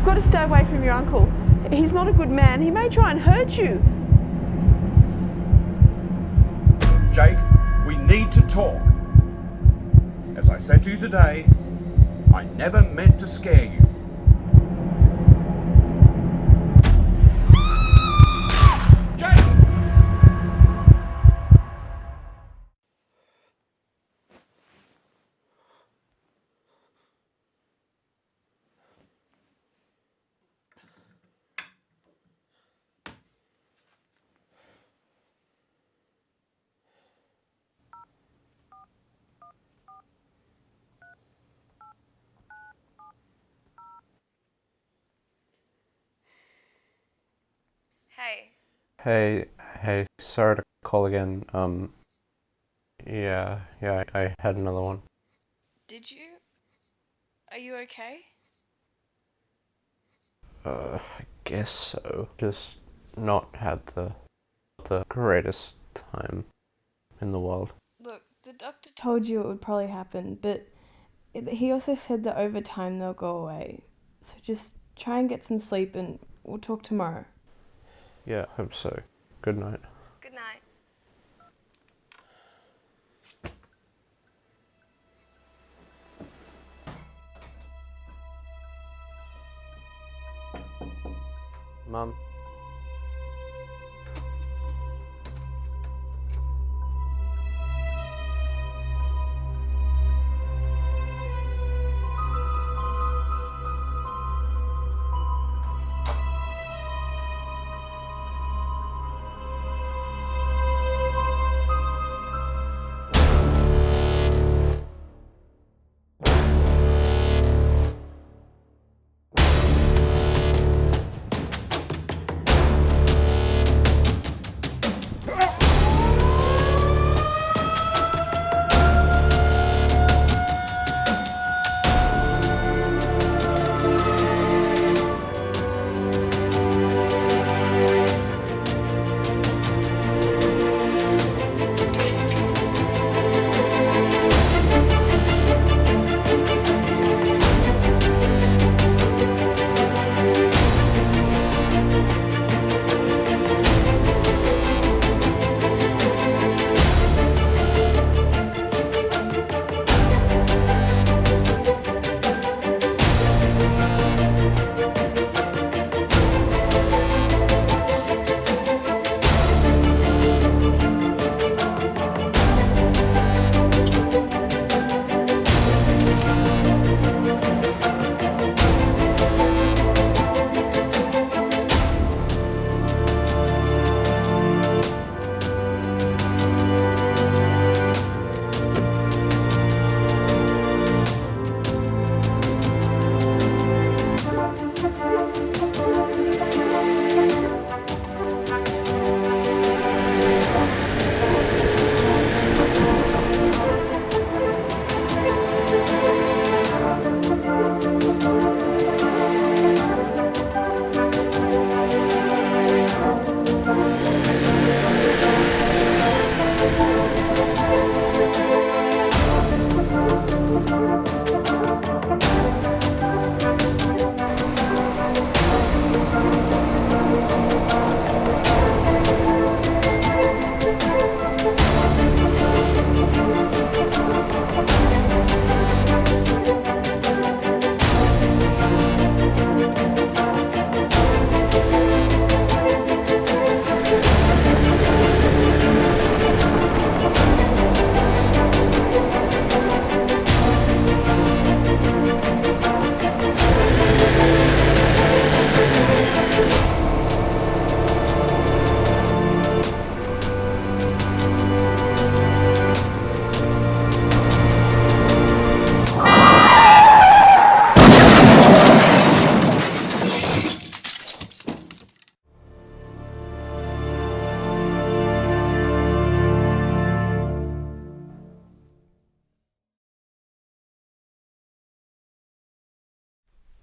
got to stay away from your uncle. He's not a good man. He may try and hurt you. Jake, we need to talk. As I said to you today, I never meant to scare you. Jake! Hey. Hey, sorry to call again. Yeah, I had another one. Did you? Are you okay? I guess so. Just not had the greatest time in the world. Look, the doctor told you it would probably happen, but he also said that over time they'll go away. So just try and get some sleep and we'll talk tomorrow. Yeah, hope so. Good night. Good night. Mum?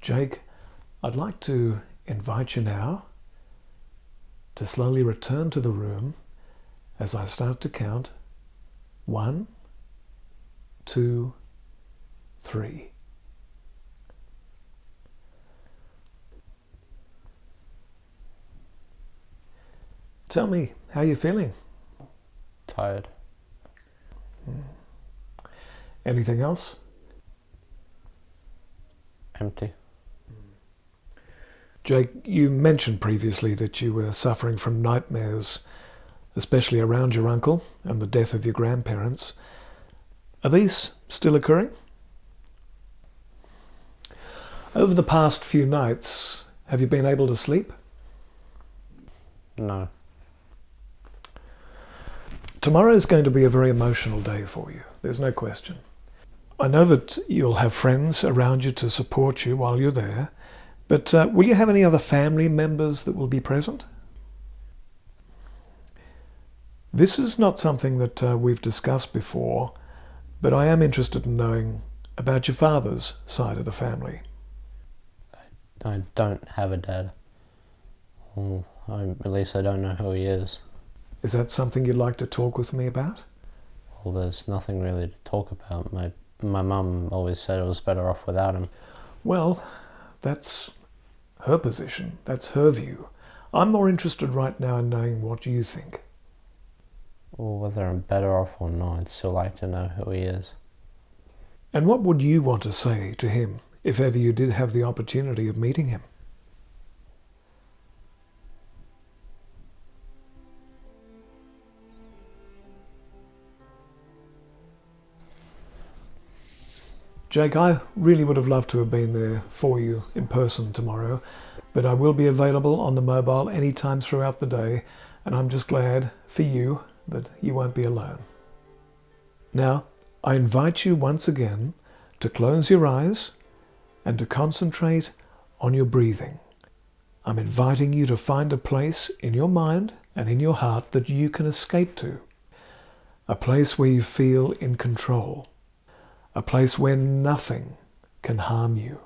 Jake, I'd like to invite you now to slowly return to the room as I start to count 1, 2, 3. Tell me, how are you feeling? Tired. Anything else? Empty. Jake, you mentioned previously that you were suffering from nightmares, especially around your uncle and the death of your grandparents. Are these still occurring? Over the past few nights, have you been able to sleep? No. Tomorrow is going to be a very emotional day for you, there's no question. I know that you'll have friends around you to support you while you're there, but will you have any other family members that will be present? This is not something that we've discussed before, but I am interested in knowing about your father's side of the family. I don't have a dad. Well, at least I don't know who he is. Is that something you'd like to talk with me about? Well, there's nothing really to talk about. My mum always said I was better off without him. Well, that's her position. That's her view. I'm more interested right now in knowing what you think. Well, whether I'm better off or not, I'd still like to know who he is. And what would you want to say to him if ever you did have the opportunity of meeting him? Jake, I really would have loved to have been there for you in person tomorrow, but I will be available on the mobile anytime throughout the day, and I'm just glad for you that you won't be alone. Now, I invite you once again to close your eyes and to concentrate on your breathing. I'm inviting you to find a place in your mind and in your heart that you can escape to, a place where you feel in control. A place where nothing can harm you.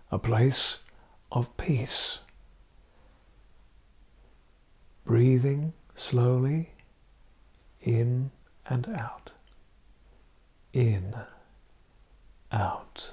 A place of peace. Breathing slowly in and out. In, out.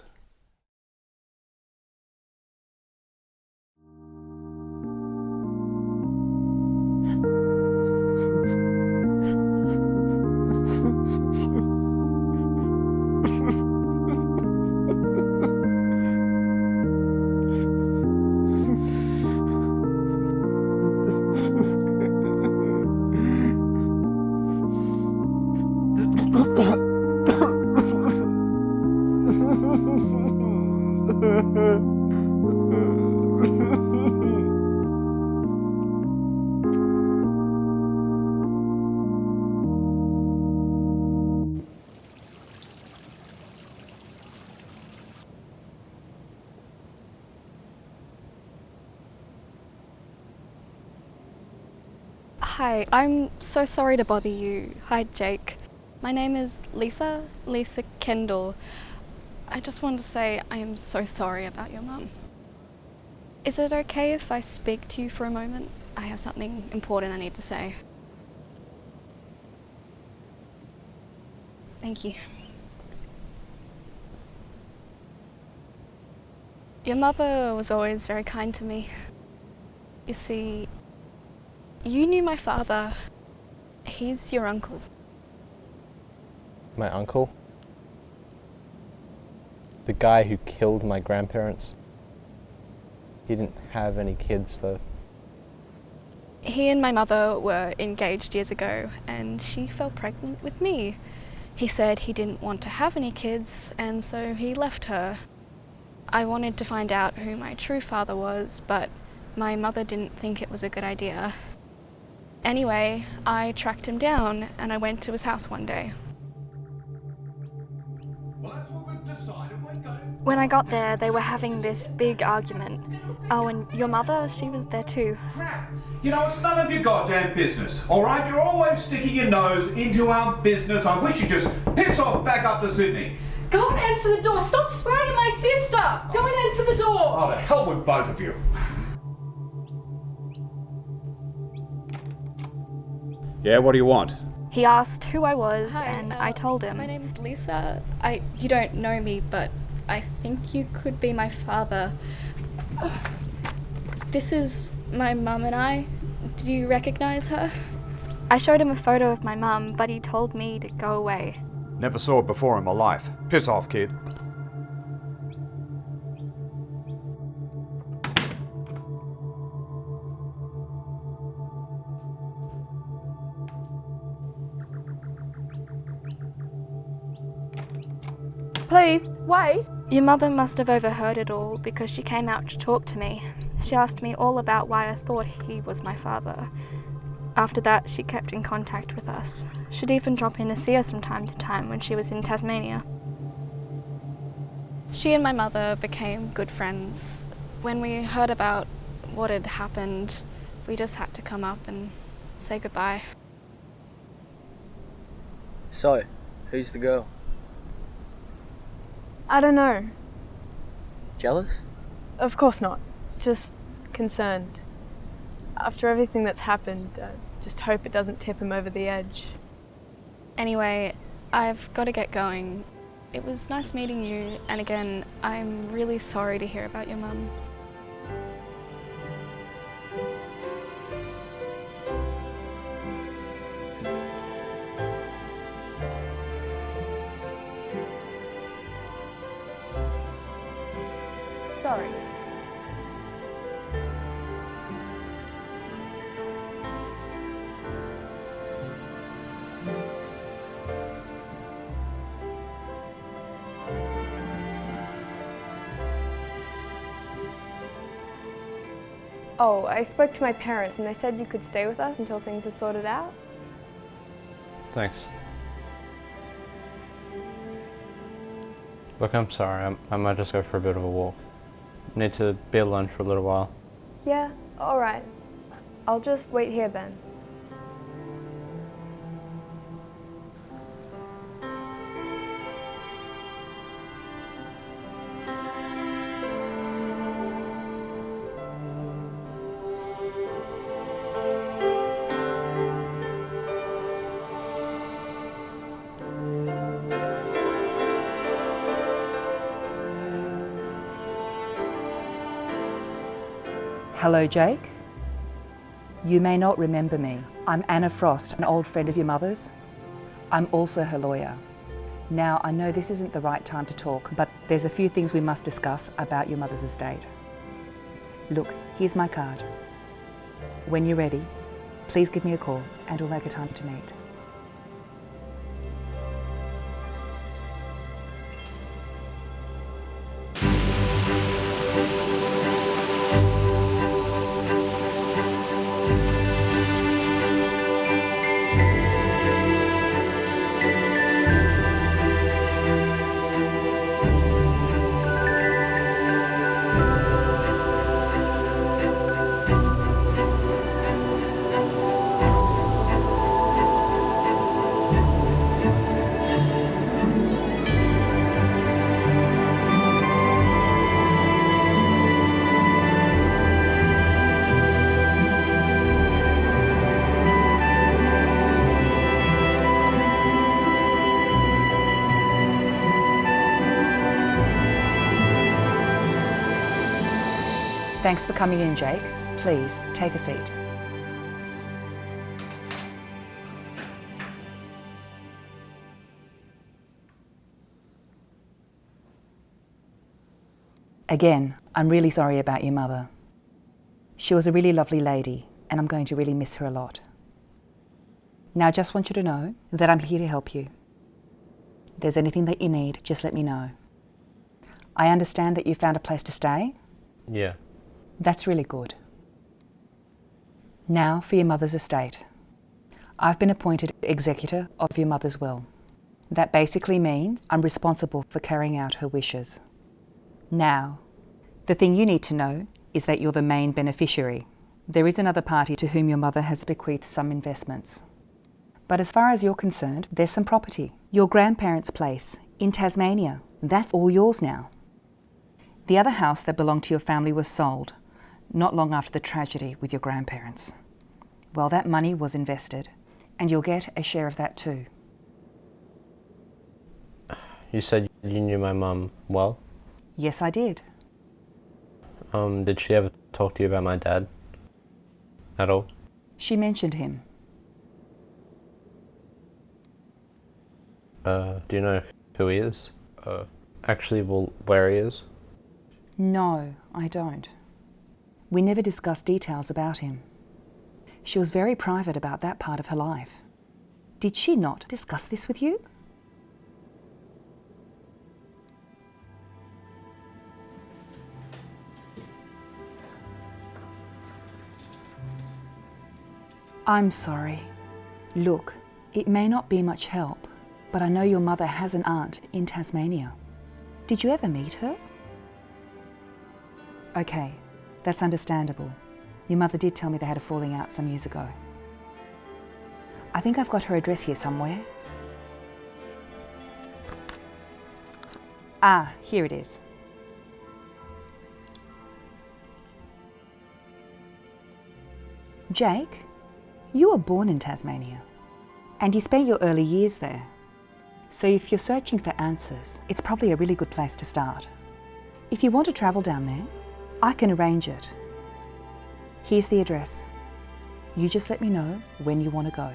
Hi, I'm so sorry to bother you. Hi, Jake. My name is Lisa Kendall. I just wanted to say I am so sorry about your mum. Is it okay if I speak to you for a moment? I have something important I need to say. Thank you. Your mother was always very kind to me. You see, you knew my father. He's your uncle. My uncle? The guy who killed my grandparents? He didn't have any kids though. He and my mother were engaged years ago and she fell pregnant with me. He said he didn't want to have any kids and so he left her. I wanted to find out who my true father was, but my mother didn't think it was a good idea. Anyway, I tracked him down and I went to his house one day. When I got there, they were having this big argument. Oh, and your mother, she was there too. Crap! You know, it's none of your goddamn business, alright? You're always sticking your nose into our business. I wish you'd just piss off back up to Sydney. Go and answer the door. Stop spraying at my sister. Go and answer the door. Oh, to hell with both of you. Yeah, what do you want? He asked who I was. Hi, and I told him. My name's Lisa. You don't know me, but I think you could be my father. This is my mum and I. Do you recognise her? I showed him a photo of my mum, but he told me to go away. Never saw it before in my life. Piss off, kid. Please, wait. Your mother must have overheard it all because she came out to talk to me. She asked me all about why I thought he was my father. After that, she kept in contact with us. She'd even drop in to see us from time to time when she was in Tasmania. She and my mother became good friends. When we heard about what had happened, we just had to come up and say goodbye. So, who's the girl? I don't know. Jealous? Of course not. Just concerned. After everything that's happened, I just hope it doesn't tip him over the edge. Anyway, I've got to get going. It was nice meeting you, and again, I'm really sorry to hear about your mum. Sorry. Oh, I spoke to my parents and they said you could stay with us until things are sorted out. Thanks. Look, I'm sorry. I might just go for a bit of a walk. Need to be alone for a little while. Yeah, alright. I'll just wait here then. Hello, Jake. You may not remember me. I'm Anna Frost, an old friend of your mother's. I'm also her lawyer. Now, I know this isn't the right time to talk, but there's a few things we must discuss about your mother's estate. Look, here's my card. When you're ready, please give me a call and we'll make a time to meet. Thanks for coming in, Jake. Please, take a seat. Again, I'm really sorry about your mother. She was a really lovely lady, and I'm going to really miss her a lot. Now, I just want you to know that I'm here to help you. If there's anything that you need, just let me know. I understand that you found a place to stay. Yeah. That's really good. Now for your mother's estate. I've been appointed executor of your mother's will. That basically means I'm responsible for carrying out her wishes. Now, the thing you need to know is that you're the main beneficiary. There is another party to whom your mother has bequeathed some investments. But as far as you're concerned, there's some property. Your grandparents' place in Tasmania. That's all yours now. The other house that belonged to your family was sold not long after the tragedy with your grandparents. Well, that money was invested, and you'll get a share of that too. You said you knew my mum well? Yes, I did. Did she ever talk to you about my dad? At all? She mentioned him. Do you know who he is? Actually, well, where he is? No, I don't. We never discussed details about him. She was very private about that part of her life. Did she not discuss this with you? I'm sorry. Look, it may not be much help, but I know your mother has an aunt in Tasmania. Did you ever meet her? Okay, that's understandable. Your mother did tell me they had a falling out some years ago. I think I've got her address here somewhere. Ah, here it is. Jake, you were born in Tasmania and you spent your early years there. So if you're searching for answers, it's probably a really good place to start. If you want to travel down there, I can arrange it. Here's the address. You just let me know when you want to go.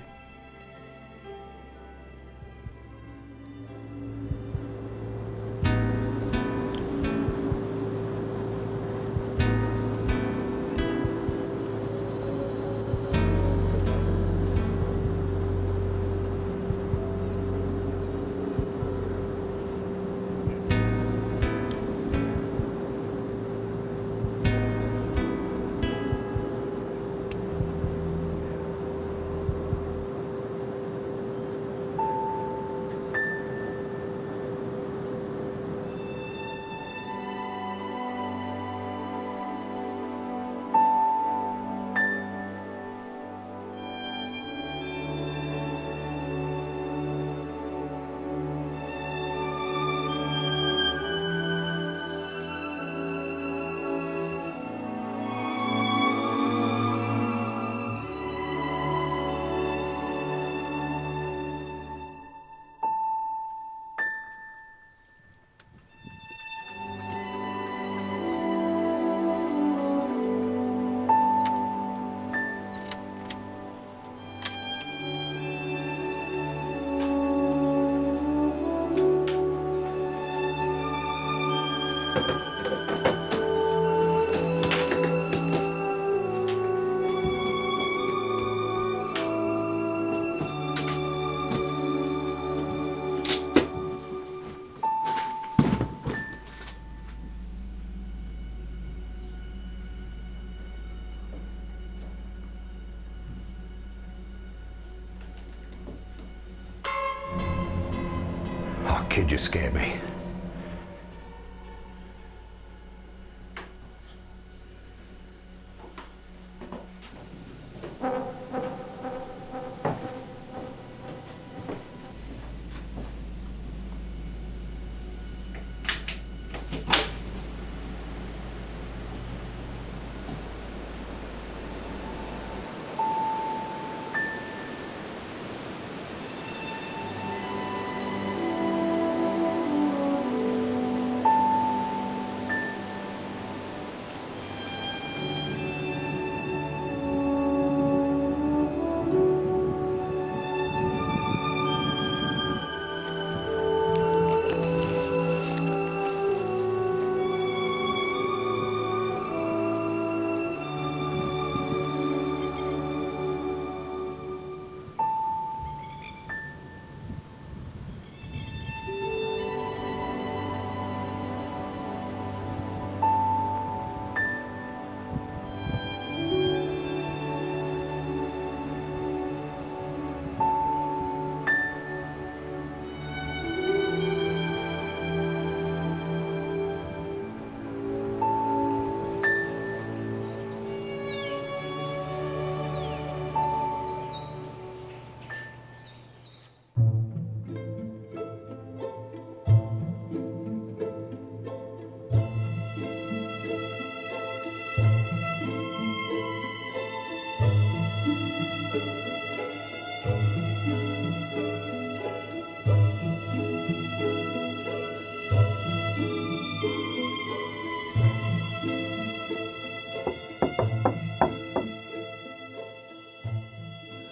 Oh, kid, you scared me.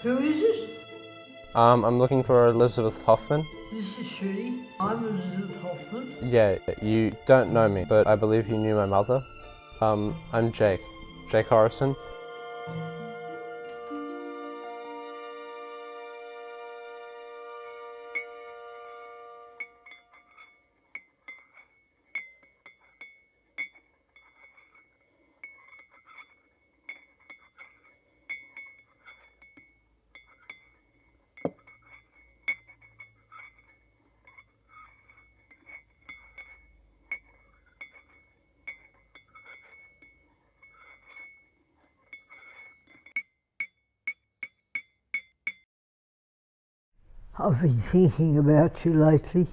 Who is it? I'm looking for Elizabeth Hoffman. This is she. I'm Elizabeth Hoffman. Yeah, you don't know me, but I believe you knew my mother. I'm Jake. Jake Orison. I've been thinking about you lately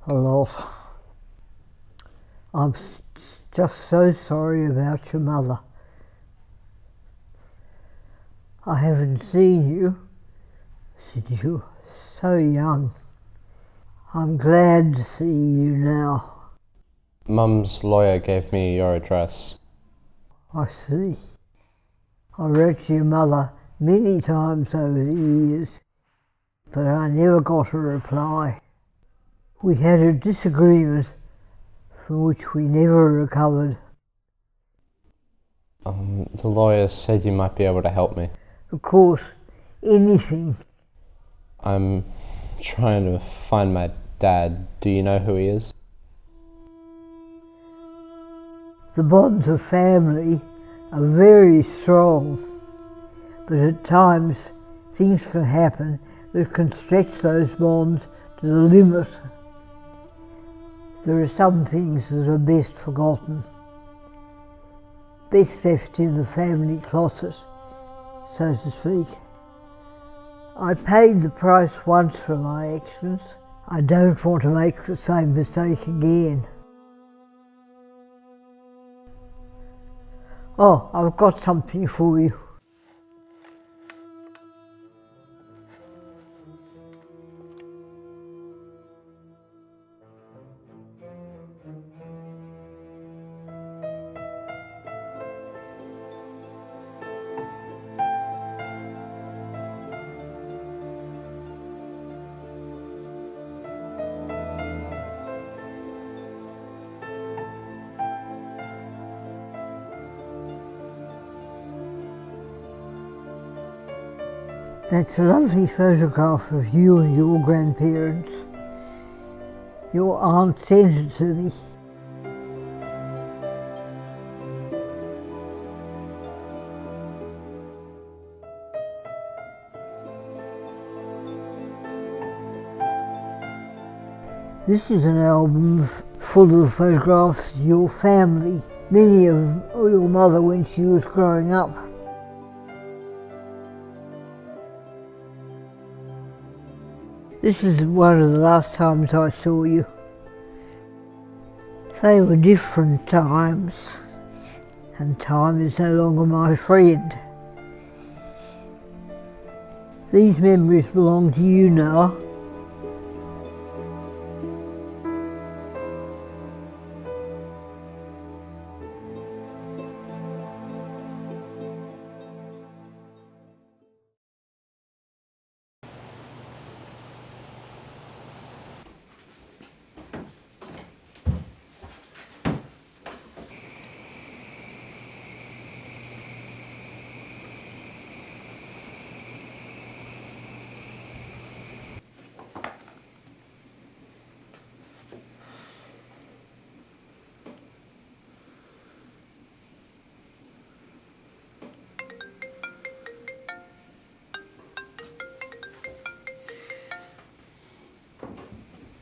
a lot. I'm just so sorry about your mother. I haven't seen you since you were so young. I'm glad to see you now. Mum's lawyer gave me your address. I see. I wrote to your mother many times over the years, but I never got a reply. We had a disagreement from which we never recovered. The lawyer said you might be able to help me. Of course, anything. I'm trying to find my dad. Do you know who he is? The bonds of family are very strong, but at times things can happen that can stretch those bonds to the limit. There are some things that are best forgotten, best left in the family closet, so to speak. I paid the price once for my actions. I don't want to make the same mistake again. Oh, I've got something for you. That's a lovely photograph of you and your grandparents. Your aunt sent it to me. This is an album full of photographs of your family, many of your mother when she was growing up. This is one of the last times I saw you. They were different times, and time is no longer my friend. These memories belong to you now.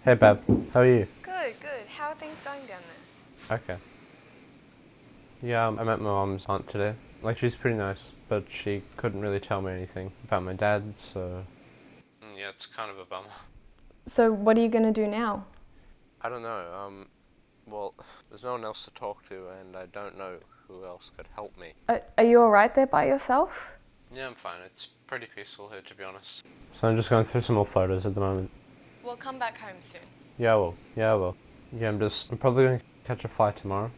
Hey Bab, how are you? Good, good. How are things going down there? Okay. Yeah, I met my mum's aunt today. Like, she's pretty nice, but she couldn't really tell me anything about my dad, so... Yeah, it's kind of a bummer. So what are you going to do now? I don't know, well, there's no one else to talk to, and I don't know who else could help me. Are you alright there by yourself? Yeah, I'm fine. It's pretty peaceful here, to be honest. So I'm just going through some more photos at the moment. We'll come back home soon. Yeah, I will. Yeah, I will. Yeah, I'm probably going to catch a flight tomorrow.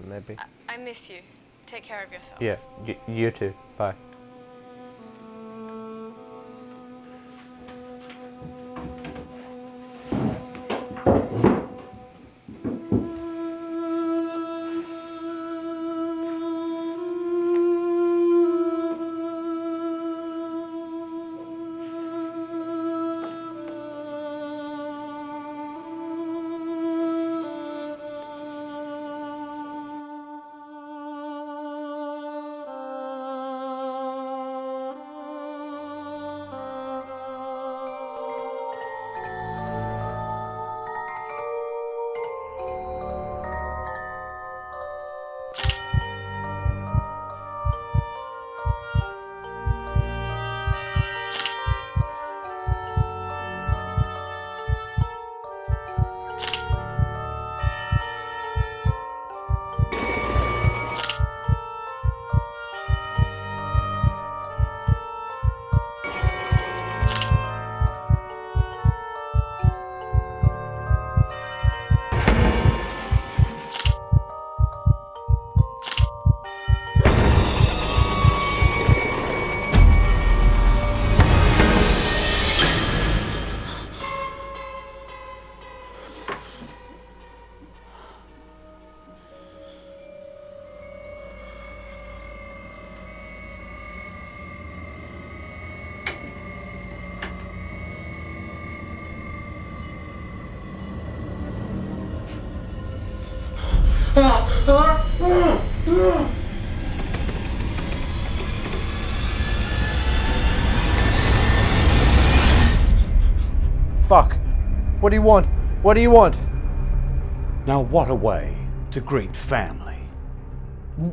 Maybe. I miss you. Take care of yourself. Yeah, you too. Bye. Fuck. What do you want? What do you want? Now what a way to greet family.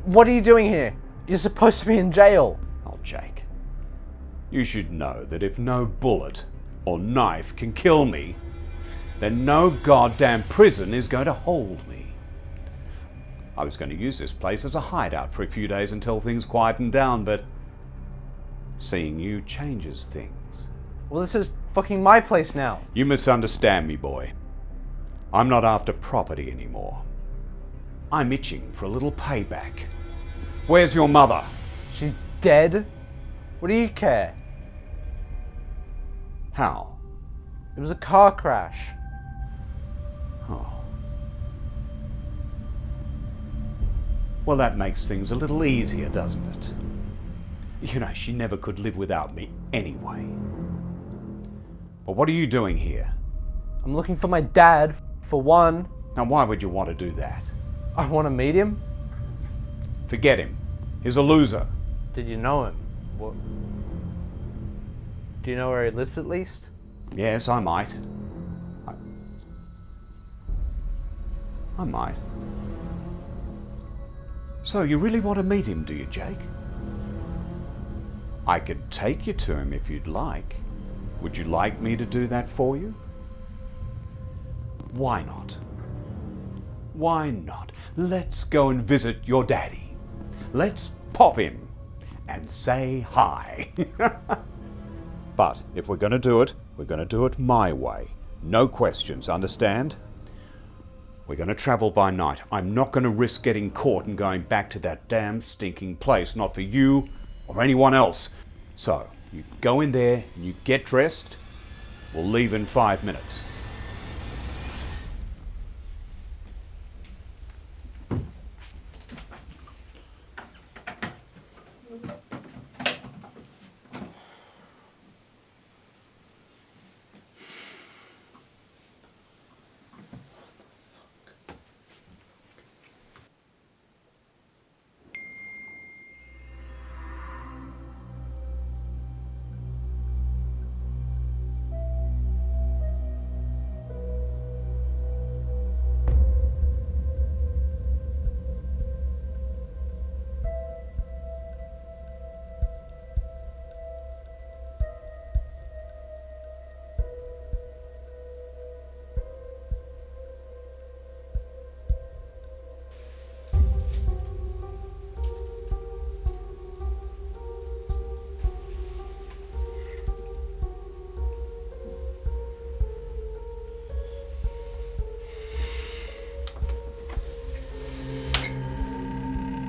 What are you doing here? You're supposed to be in jail. Oh, Jake. You should know that if no bullet or knife can kill me, then no goddamn prison is going to hold me. I was going to use this place as a hideout for a few days until things quietened down, but seeing you changes things. Well, this is fucking my place now. You misunderstand me, boy. I'm not after property anymore. I'm itching for a little payback. Where's your mother? She's dead? What do you care? How? It was a car crash. Oh. Well, that makes things a little easier, doesn't it? You know, she never could live without me anyway. But what are you doing here? I'm looking for my dad, for one. Now, why would you want to do that? I want to meet him. Forget him. He's a loser. Did you know him? What? Do you know where he lives at least? Yes, I might. I might. So, you really want to meet him, do you, Jake? I could take you to him if you'd like. Would you like me to do that for you? Why not? Why not? Let's go and visit your daddy. Let's pop in and say hi. But if we're going to do it, we're going to do it my way. No questions, understand? We're going to travel by night. I'm not going to risk getting caught and going back to that damn stinking place, not for you or anyone else. So, you go in there and you get dressed. We'll leave in 5 minutes.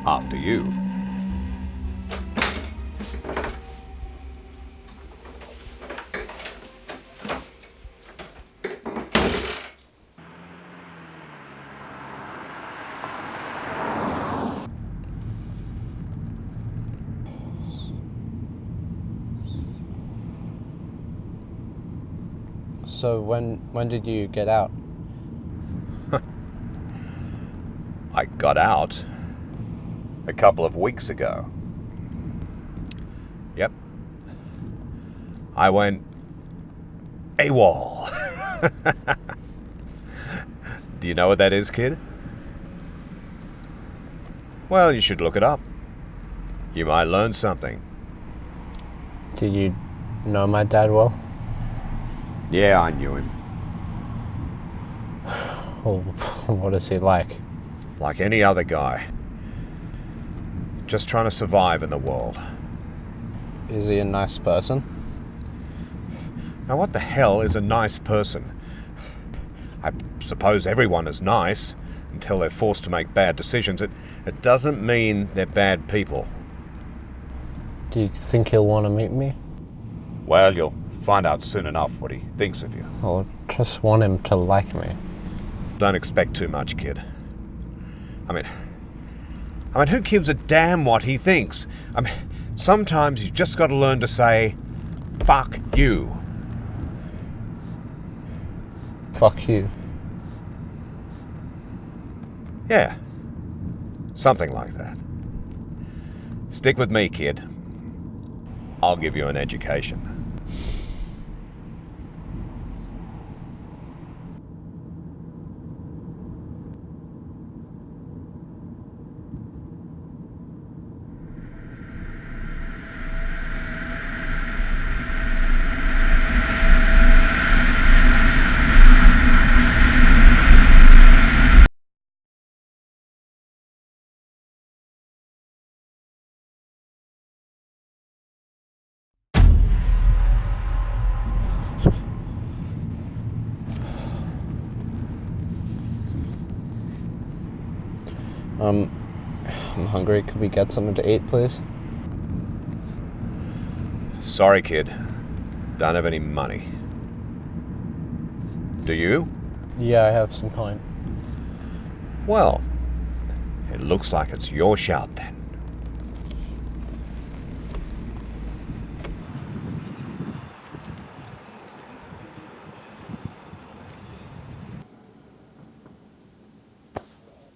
After you. So when did you get out? I got out a couple of weeks ago. Yep. I went AWOL. Do you know what that is, kid? Well, you should look it up. You might learn something. Did you know my dad well? Yeah, I knew him. Well, what is he like? Like any other guy. Just trying to survive in the world. Is he a nice person? Now what the hell is a nice person? I suppose everyone is nice until they're forced to make bad decisions. It doesn't mean they're bad people. Do you think he'll want to meet me? Well, you'll find out soon enough what he thinks of you. I just want him to like me. Don't expect too much, kid. I mean, who gives a damn what he thinks? I mean, sometimes you just got to learn to say, fuck you. Fuck you. Yeah, something like that. Stick with me, kid. I'll give you an education. I'm hungry. Could we get something to eat, please? Sorry, kid. Don't have any money. Do you? Yeah, I have some coin. Well, it looks like it's your shout then.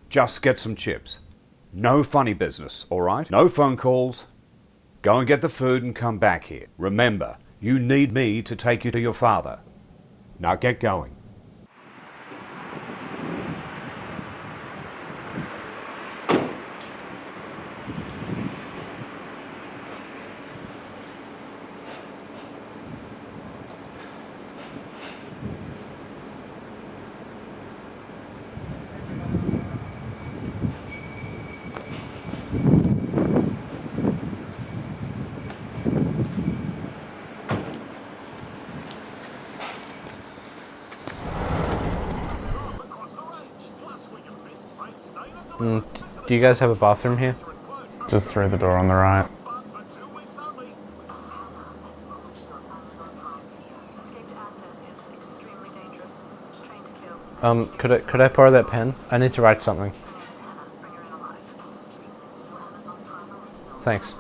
Just get some chips. No funny business, all right? No phone calls. Go and get the food and come back here. Remember, you need me to take you to your father. Now get going. Do you guys have a bathroom here? Just through the door on the right. Could I borrow that pen? I need to write something. Thanks.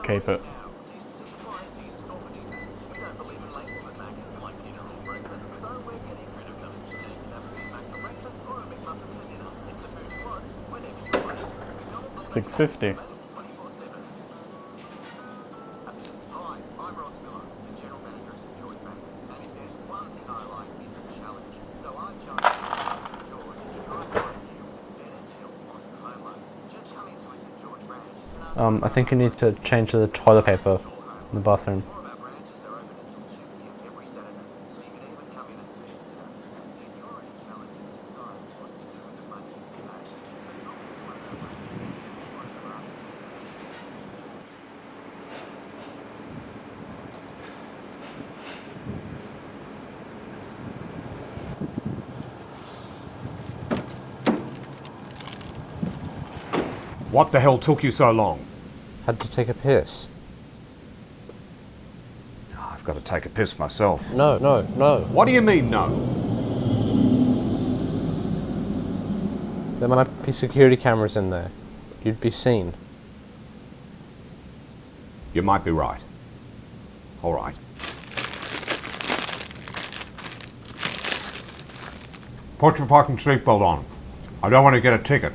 Keep it. $6.50. I think you need to change the toilet paper in the bathroom. What the hell took you so long? Had to take a piss. I've got to take a piss myself. No. What do you mean, no? There might be security cameras in there. You'd be seen. You might be right. All right. Put your fucking seatbelt on. I don't want to get a ticket.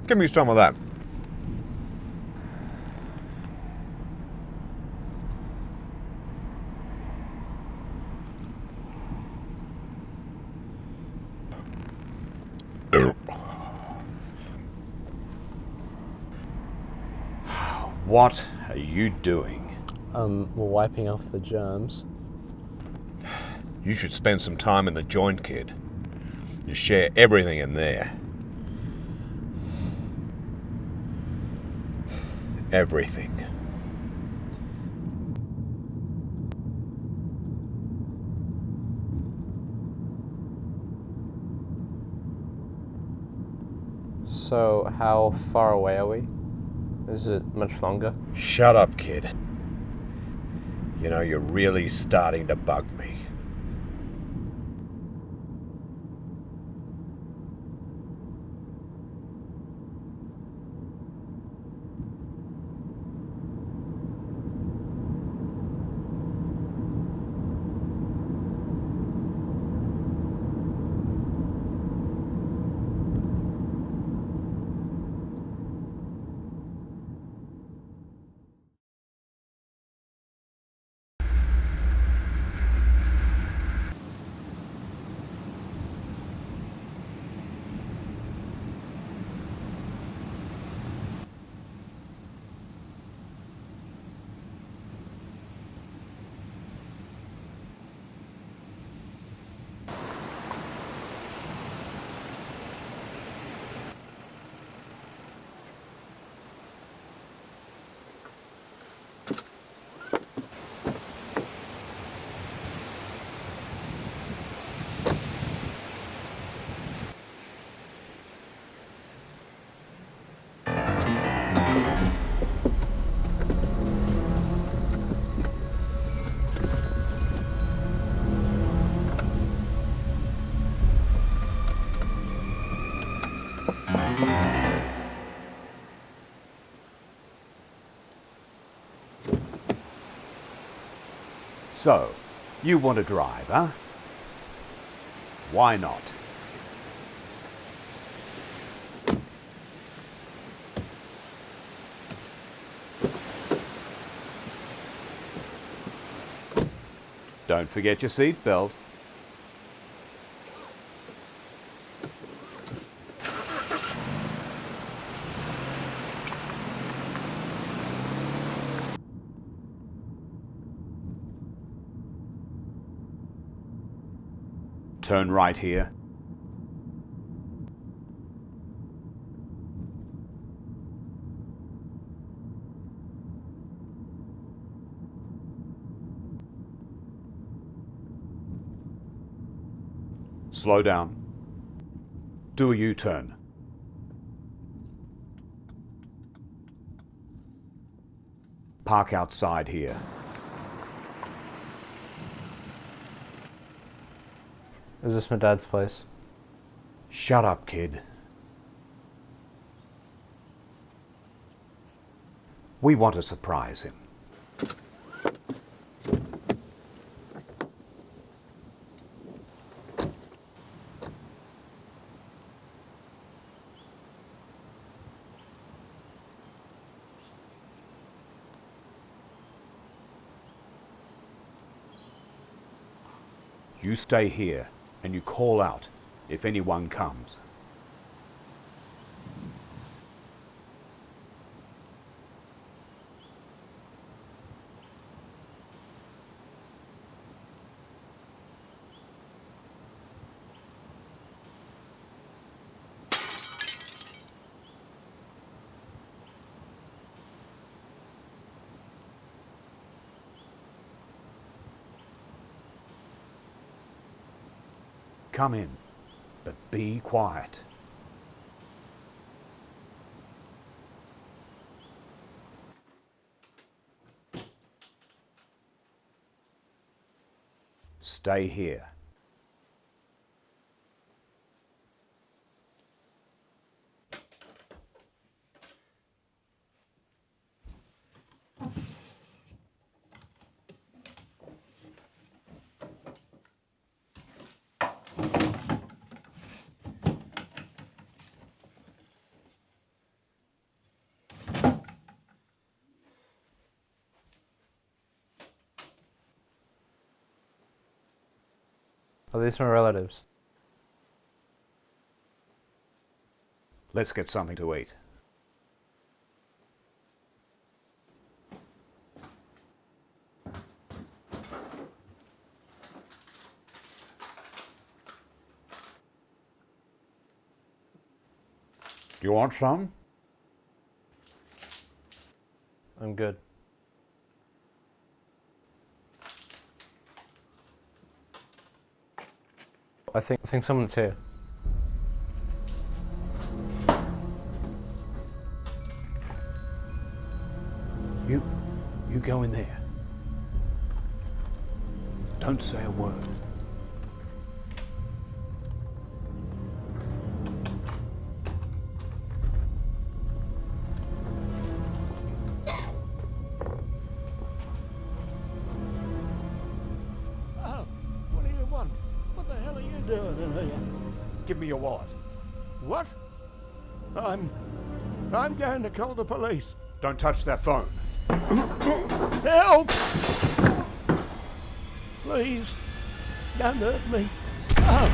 Give me some of that. What are you doing? We're wiping off the germs. You should spend some time in the joint, kid. You share everything in there. Everything. So, how far away are we? Is it much longer? Shut up, kid. You know, you're really starting to bug me. So, you want to drive, huh? Why not? Don't forget your seatbelt. Turn right here. Slow down. Do a U-turn. Park outside here. Is this my dad's place? Shut up, kid. We want to surprise him. You stay here and you call out if anyone comes. Come in, but be quiet. Stay here. Are these my relatives? Let's get something to eat. Do you want some? I'm good. I think someone's here. You go in there. Don't say a word. Oh, what do you want? What the hell are you doing in here? Give me your wallet. What? I'm going to call the police. Don't touch that phone. Help! Please, don't hurt me. Oh.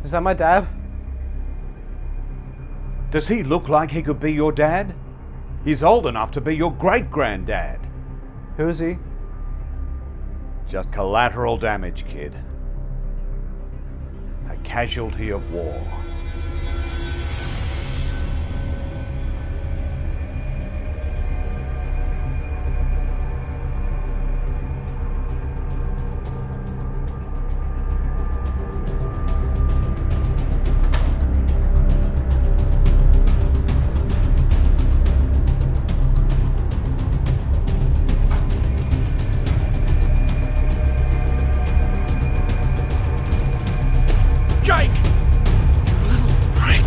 Is that my dad? Does he look like he could be your dad? He's old enough to be your great-granddad. Who is he? Just collateral damage, kid. A casualty of war. Jake! You little prick!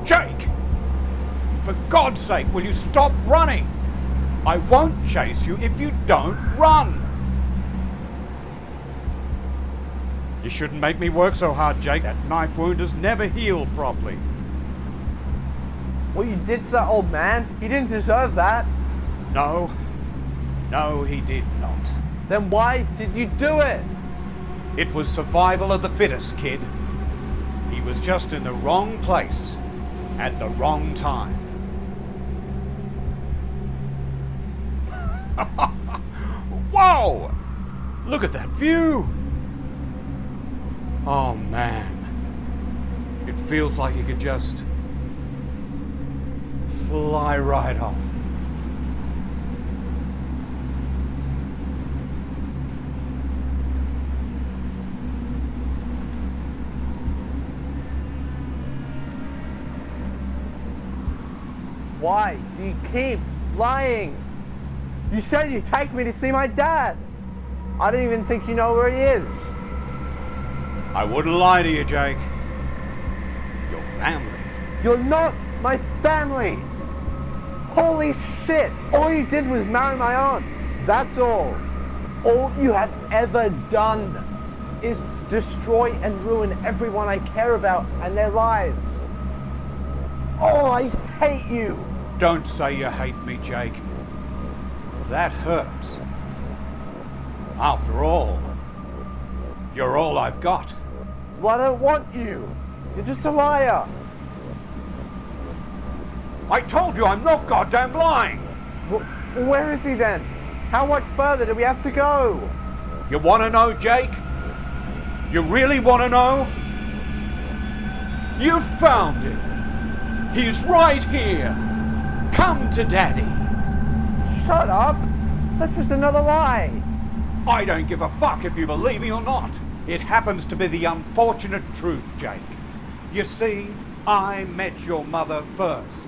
Jake! For God's sake, will you stop running? I won't chase you if you don't run. You shouldn't make me work so hard, Jake. That knife wound has never healed properly. What you did to that old man, he didn't deserve that. No, he did not. Then why did you do it? It was survival of the fittest, kid. He was just in the wrong place at the wrong time. Whoa! Look at that view! Oh man, it feels like you could just fly right off. Why do you keep lying? You said you'd take me to see my dad. I don't even think you know where he is. I wouldn't lie to you, Jake. Your family. You're not my family. Holy shit. All you did was marry my aunt. That's all. All you have ever done is destroy and ruin everyone I care about and their lives. Oh, I hate you. Don't say you hate me, Jake. That hurts. After all, you're all I've got. Well, I don't want you. You're just a liar. I told you I'm not goddamn lying. Where is he then? How much further do we have to go? You want to know, Jake? You really want to know? You've found him. He's right here. Come to Daddy. Shut up. That's just another lie. I don't give a fuck if you believe me or not. It happens to be the unfortunate truth, Jake. You see, I met your mother first.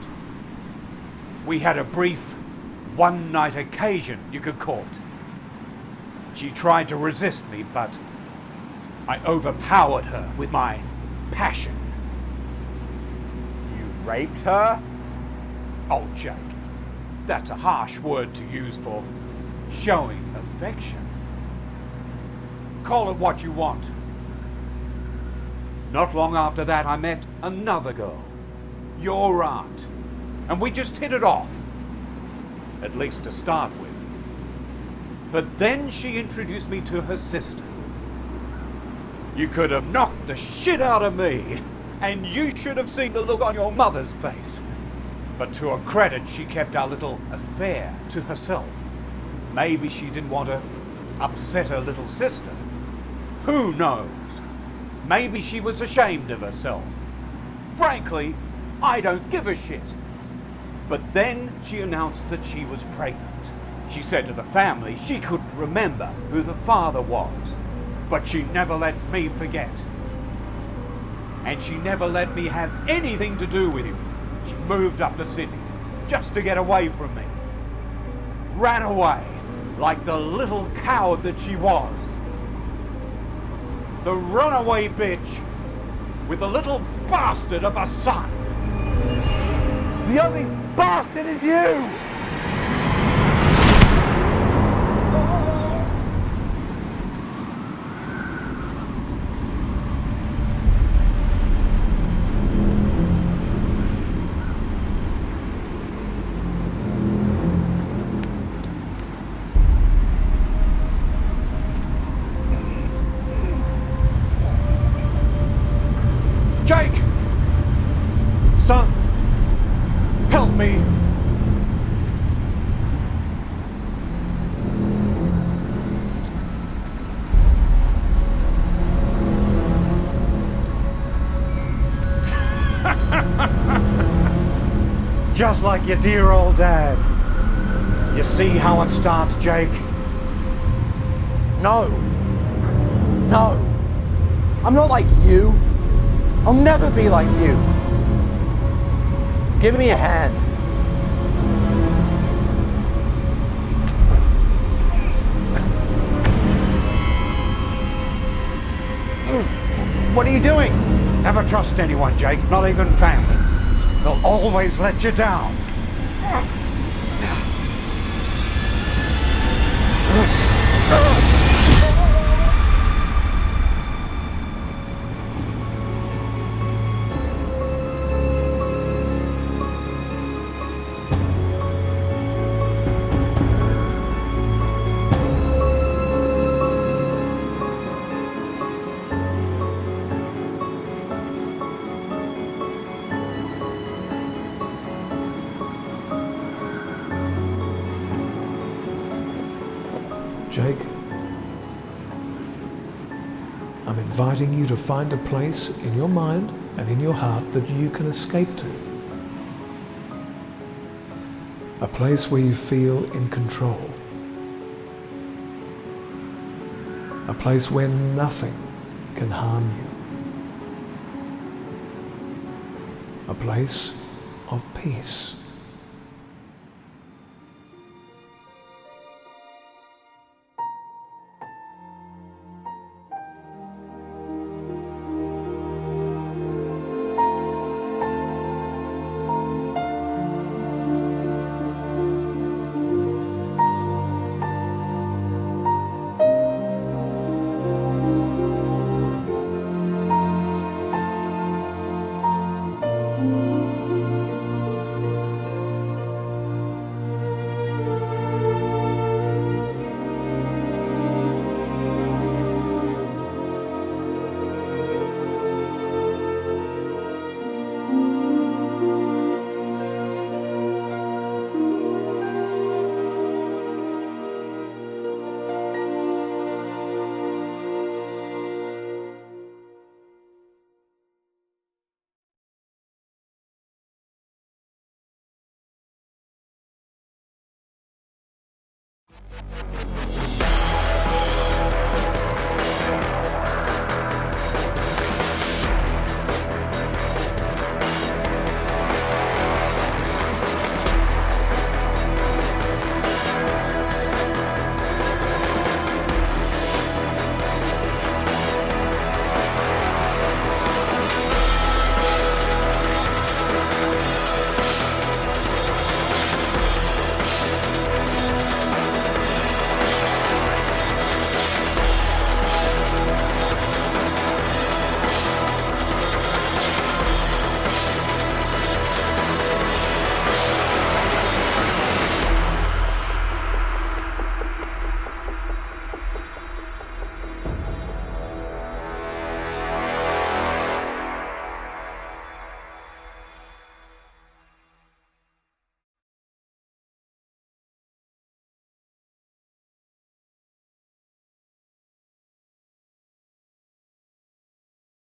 We had a brief one-night occasion, you could call it. She tried to resist me, but I overpowered her with my passion. You raped her? Oh, Jake, that's a harsh word to use for showing affection. Call it what you want. Not long after that, I met another girl, your aunt, and we just hit it off, at least to start with. But then she introduced me to her sister. You could have knocked the shit out of me, and you should have seen the look on your mother's face. But to her credit, she kept our little affair to herself. Maybe she didn't want to upset her little sister. Who knows? Maybe she was ashamed of herself. Frankly, I don't give a shit. But then she announced that she was pregnant. She said to the family she couldn't remember who the father was, but she never let me forget. And she never let me have anything to do with him. She moved up to Sydney just to get away from me. Ran away like the little coward that she was. The runaway bitch with a little bastard of a son. The only bastard is you! Jake! Son! Help me! Just like your dear old dad. You see how it starts, Jake? No. No. I'm not like you. I'll never be like you. Give me a hand. What are you doing? Never trust anyone, Jake, not even family. They'll always let you down. Jake, I'm inviting you to find a place in your mind and in your heart that you can escape to. A place where you feel in control. A place where nothing can harm you. A place of peace.